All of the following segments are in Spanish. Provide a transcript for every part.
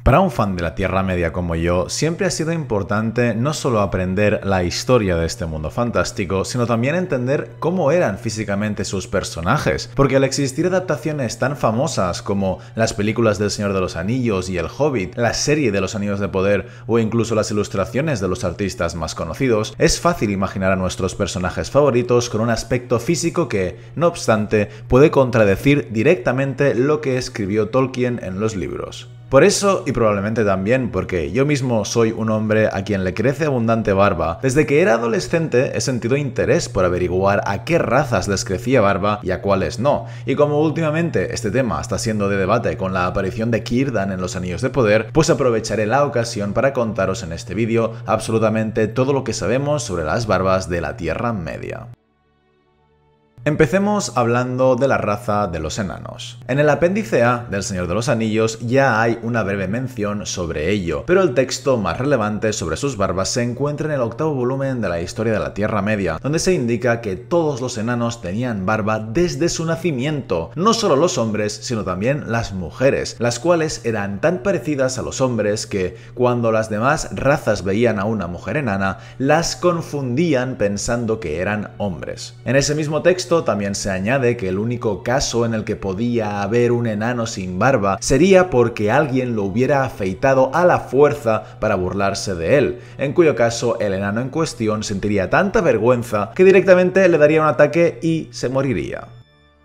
Para un fan de la Tierra Media como yo, siempre ha sido importante no solo aprender la historia de este mundo fantástico, sino también entender cómo eran físicamente sus personajes, porque al existir adaptaciones tan famosas como las películas del Señor de los Anillos y El Hobbit, la serie de los Anillos de Poder o incluso las ilustraciones de los artistas más conocidos, es fácil imaginar a nuestros personajes favoritos con un aspecto físico que, no obstante, puede contradecir directamente lo que escribió Tolkien en los libros. Por eso, y probablemente también porque yo mismo soy un hombre a quien le crece abundante barba, desde que era adolescente he sentido interés por averiguar a qué razas les crecía barba y a cuáles no. Y como últimamente este tema está siendo de debate con la aparición de Círdan en los Anillos de Poder, pues aprovecharé la ocasión para contaros en este vídeo absolutamente todo lo que sabemos sobre las barbas de la Tierra Media. Empecemos hablando de la raza de los enanos. En el apéndice A del Señor de los Anillos ya hay una breve mención sobre ello, pero el texto más relevante sobre sus barbas se encuentra en el 8º volumen de la historia de la Tierra Media, donde se indica que todos los enanos tenían barba desde su nacimiento, no solo los hombres, sino también las mujeres, las cuales eran tan parecidas a los hombres que, cuando las demás razas veían a una mujer enana, las confundían pensando que eran hombres. En ese mismo texto también se añade que el único caso en el que podía haber un enano sin barba sería porque alguien lo hubiera afeitado a la fuerza para burlarse de él, en cuyo caso el enano en cuestión sentiría tanta vergüenza que directamente le daría un ataque y se moriría.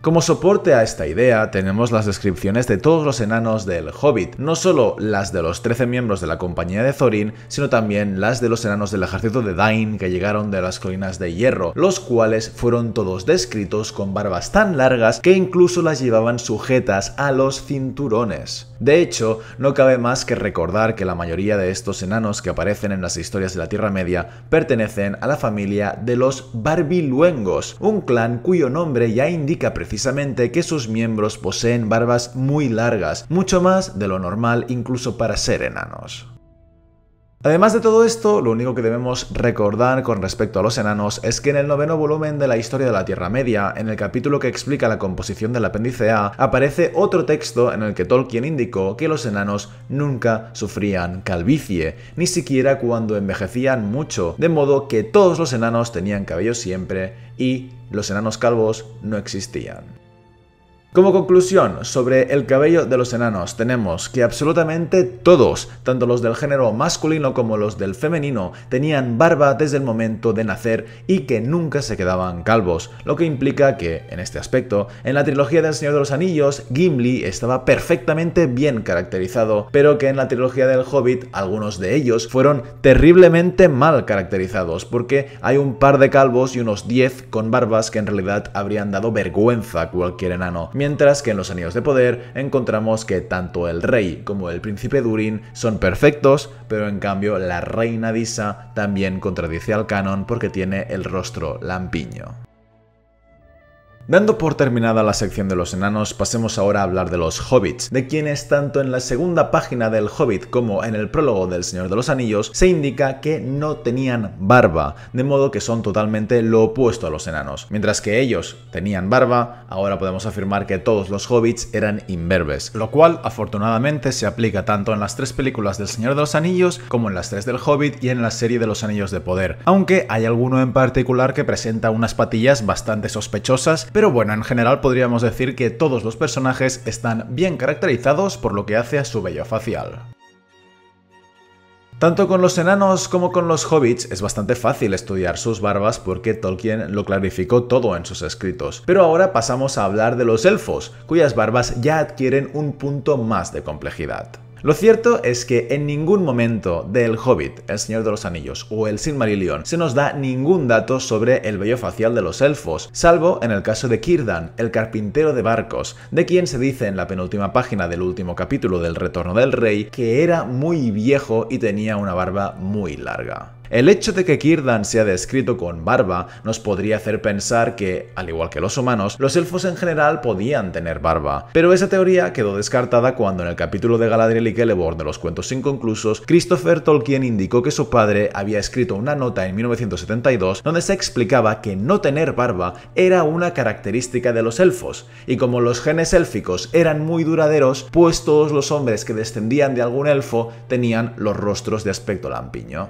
Como soporte a esta idea tenemos las descripciones de todos los enanos del Hobbit, no solo las de los 13 miembros de la compañía de Thorin, sino también las de los enanos del ejército de Dain que llegaron de las colinas de hierro, los cuales fueron todos descritos con barbas tan largas que incluso las llevaban sujetas a los cinturones. De hecho, no cabe más que recordar que la mayoría de estos enanos que aparecen en las historias de la Tierra Media pertenecen a la familia de los Barbiluengos, un clan cuyo nombre ya indica precisamente que sus miembros poseen barbas muy largas, mucho más de lo normal incluso para ser enanos. Además de todo esto, lo único que debemos recordar con respecto a los enanos es que en el 9º volumen de la historia de la Tierra Media, en el capítulo que explica la composición del apéndice A, aparece otro texto en el que Tolkien indicó que los enanos nunca sufrían calvicie, ni siquiera cuando envejecían mucho, de modo que todos los enanos tenían cabello siempre y los enanos calvos no existían. Como conclusión sobre el cabello de los enanos tenemos que absolutamente todos, tanto los del género masculino como los del femenino, tenían barba desde el momento de nacer y que nunca se quedaban calvos, lo que implica que, en este aspecto, en la trilogía del Señor de los Anillos, Gimli estaba perfectamente bien caracterizado, pero que en la trilogía del Hobbit algunos de ellos fueron terriblemente mal caracterizados, porque hay un par de calvos y unos 10 con barbas que en realidad habrían dado vergüenza a cualquier enano. Mientras que en los Anillos de Poder encontramos que tanto el rey como el príncipe Durin son perfectos, pero en cambio la reina Disa también contradice al canon porque tiene el rostro lampiño. Dando por terminada la sección de los enanos, pasemos ahora a hablar de los hobbits, de quienes tanto en la segunda página del Hobbit como en el prólogo del Señor de los Anillos se indica que no tenían barba, de modo que son totalmente lo opuesto a los enanos. Mientras que ellos tenían barba, ahora podemos afirmar que todos los hobbits eran imberbes, lo cual afortunadamente se aplica tanto en las 3 películas del Señor de los Anillos como en las 3 del Hobbit y en la serie de los Anillos de Poder, aunque hay alguno en particular que presenta unas patillas bastante sospechosas, pero bueno, en general podríamos decir que todos los personajes están bien caracterizados por lo que hace a su vello facial. Tanto con los enanos como con los hobbits es bastante fácil estudiar sus barbas porque Tolkien lo clarificó todo en sus escritos. Pero ahora pasamos a hablar de los elfos, cuyas barbas ya adquieren un punto más de complejidad. Lo cierto es que en ningún momento del Hobbit, El Señor de los Anillos o El Silmarillion se nos da ningún dato sobre el vello facial de los elfos, salvo en el caso de Círdan, el carpintero de barcos, de quien se dice en la penúltima página del último capítulo del Retorno del Rey que era muy viejo y tenía una barba muy larga. El hecho de que Círdan sea descrito con barba nos podría hacer pensar que, al igual que los humanos, los elfos en general podían tener barba, pero esa teoría quedó descartada cuando en el capítulo de Galadriel y Celeborn de los cuentos inconclusos, Christopher Tolkien indicó que su padre había escrito una nota en 1972 donde se explicaba que no tener barba era una característica de los elfos, y como los genes élficos eran muy duraderos, pues todos los hombres que descendían de algún elfo tenían los rostros de aspecto lampiño.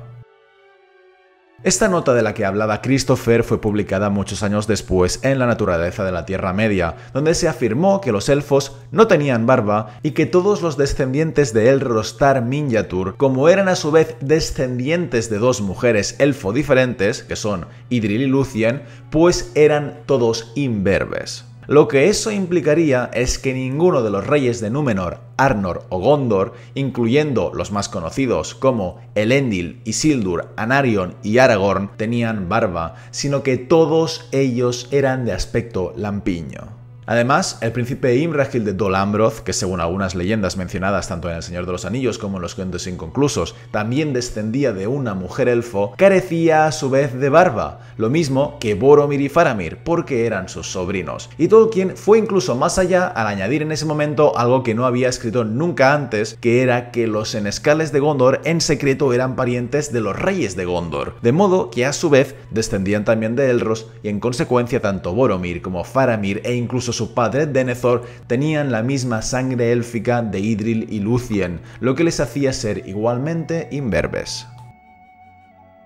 Esta nota de la que hablaba Christopher fue publicada muchos años después en La naturaleza de la Tierra Media, donde se afirmó que los elfos no tenían barba y que todos los descendientes de Elrostar Minyatur, como eran a su vez descendientes de dos mujeres elfo diferentes, que son Idril y Lúthien, pues eran todos imberbes. Lo que eso implicaría es que ninguno de los reyes de Númenor, Arnor o Gondor, incluyendo los más conocidos como Elendil, Isildur, Anarion y Aragorn, tenían barba, sino que todos ellos eran de aspecto lampiño. Además, el príncipe Imrahil de Dol Amroth, que según algunas leyendas mencionadas tanto en El Señor de los Anillos como en los cuentos inconclusos, también descendía de una mujer elfo, carecía a su vez de barba, lo mismo que Boromir y Faramir, porque eran sus sobrinos. Y Tolkien fue incluso más allá al añadir en ese momento algo que no había escrito nunca antes, que era que los senescales de Gondor en secreto eran parientes de los reyes de Gondor, de modo que a su vez descendían también de Elros y en consecuencia tanto Boromir como Faramir e incluso su padre Denethor tenían la misma sangre élfica de Idril y Lúthien, lo que les hacía ser igualmente imberbes.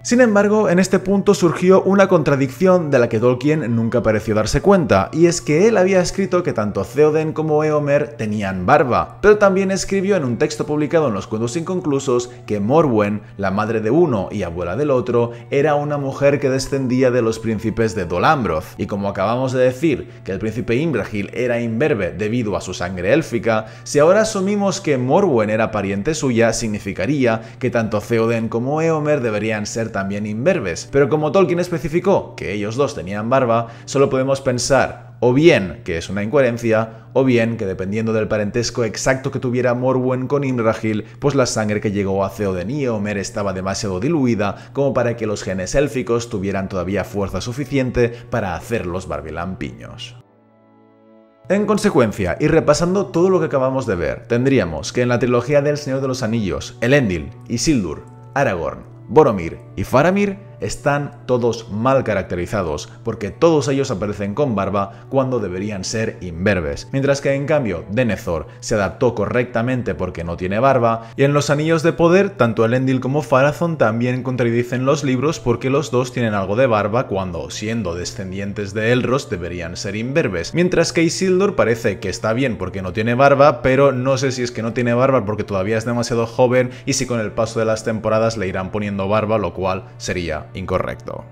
Sin embargo, en este punto surgió una contradicción de la que Tolkien nunca pareció darse cuenta, y es que él había escrito que tanto Theoden como Éomer tenían barba, pero también escribió en un texto publicado en los cuentos inconclusos que Morwen, la madre de uno y abuela del otro, era una mujer que descendía de los príncipes de Dol Amroth, y como acabamos de decir que el príncipe Imrahil era imberbe debido a su sangre élfica, si ahora asumimos que Morwen era pariente suya, significaría que tanto Theoden como Éomer deberían ser también imberbes, pero como Tolkien especificó que ellos dos tenían barba, solo podemos pensar o bien que es una incoherencia, o bien que dependiendo del parentesco exacto que tuviera Morwen con Imrahil, pues la sangre que llegó a Theoden y Éomer estaba demasiado diluida como para que los genes élficos tuvieran todavía fuerza suficiente para hacerlos barbilampiños. En consecuencia, y repasando todo lo que acabamos de ver, tendríamos que en la trilogía del Señor de los Anillos, Elendil, Isildur, Aragorn, Boromir y Faramir están todos mal caracterizados, porque todos ellos aparecen con barba cuando deberían ser imberbes, mientras que en cambio Denethor se adaptó correctamente porque no tiene barba, y en los Anillos de Poder tanto Elendil como Pharazôn también contradicen los libros porque los dos tienen algo de barba cuando, siendo descendientes de Elros, deberían ser imberbes, mientras que Isildur parece que está bien porque no tiene barba, pero no sé si es que no tiene barba porque todavía es demasiado joven y si con el paso de las temporadas le irán poniendo barba, lo cual sería incorrecto.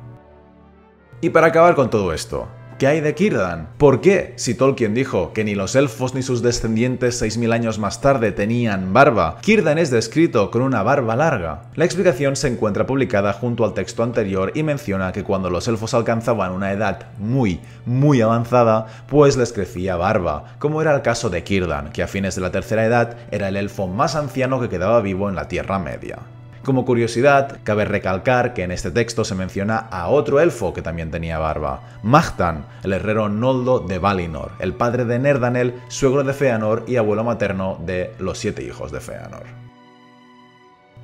Y para acabar con todo esto, ¿qué hay de Círdan? ¿Por qué, si Tolkien dijo que ni los elfos ni sus descendientes 6000 años más tarde tenían barba, Círdan es descrito con una barba larga? La explicación se encuentra publicada junto al texto anterior y menciona que cuando los elfos alcanzaban una edad muy avanzada, pues les crecía barba, como era el caso de Círdan, que a fines de la tercera edad era el elfo más anciano que quedaba vivo en la Tierra Media. Como curiosidad, cabe recalcar que en este texto se menciona a otro elfo que también tenía barba, Mahtan, el herrero Noldo de Valinor, el padre de Nerdanel, suegro de Fëanor y abuelo materno de los 7 hijos de Fëanor.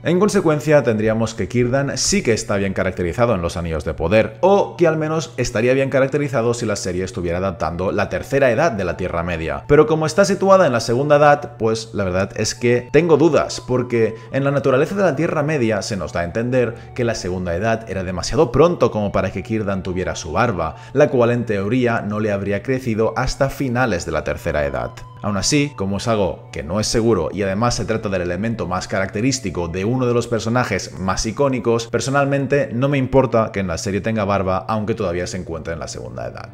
En consecuencia, tendríamos que Círdan sí que está bien caracterizado en los Anillos de Poder, o que al menos estaría bien caracterizado si la serie estuviera adaptando la tercera edad de la Tierra Media. Pero como está situada en la segunda edad, pues la verdad es que tengo dudas, porque en la naturaleza de la Tierra Media se nos da a entender que la segunda edad era demasiado pronto como para que Círdan tuviera su barba, la cual en teoría no le habría crecido hasta finales de la tercera edad. Aún así, como es algo que no es seguro y además se trata del elemento más característico de uno de los personajes más icónicos, personalmente no me importa que en la serie tenga barba aunque todavía se encuentre en la segunda edad.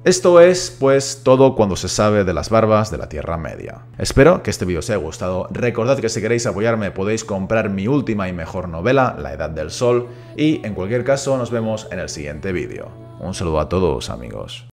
Esto es, pues, todo cuando se sabe de las barbas de la Tierra Media. Espero que este vídeo os haya gustado. Recordad que si queréis apoyarme podéis comprar mi última y mejor novela, La Edad del Sol, y en cualquier caso nos vemos en el siguiente vídeo. Un saludo a todos, amigos.